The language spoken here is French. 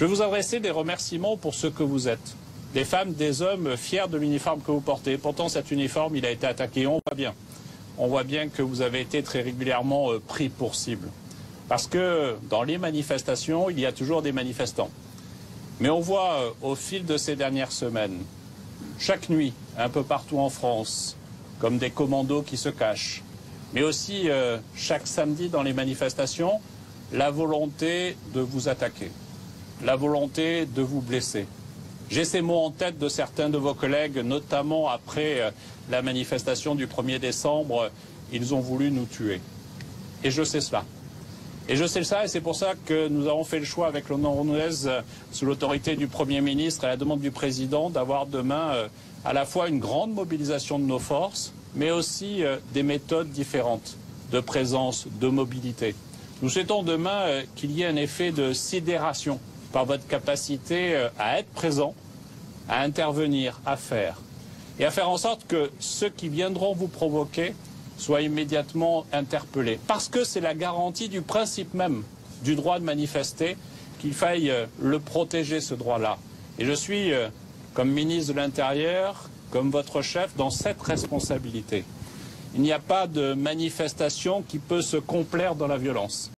Je vais vous adresser des remerciements pour ce que vous êtes. Des femmes, des hommes fiers de l'uniforme que vous portez. Pourtant, cet uniforme, il a été attaqué. On voit bien. On voit bien que vous avez été très régulièrement pris pour cible. Parce que dans les manifestations, il y a toujours des manifestants. Mais on voit au fil de ces dernières semaines, chaque nuit, un peu partout en France, comme des commandos qui se cachent, mais aussi chaque samedi dans les manifestations, la volonté de vous attaquer, la volonté de vous blesser. J'ai ces mots en tête de certains de vos collègues, notamment après la manifestation du 1er décembre, ils ont voulu nous tuer. Et je sais cela. Et je sais ça, et c'est pour ça que nous avons fait le choix avec l'Union Nunez, sous l'autorité du Premier ministre et à la demande du Président, d'avoir demain à la fois une grande mobilisation de nos forces, mais aussi des méthodes différentes de présence, de mobilité. Nous souhaitons demain qu'il y ait un effet de sidération par votre capacité à être présent, à intervenir, à faire. Et à faire en sorte que ceux qui viendront vous provoquer soient immédiatement interpellés. Parce que c'est la garantie du principe même du droit de manifester qu'il faille le protéger, ce droit-là. Et je suis, comme ministre de l'Intérieur, comme votre chef, dans cette responsabilité. Il n'y a pas de manifestation qui peut se complaire dans la violence.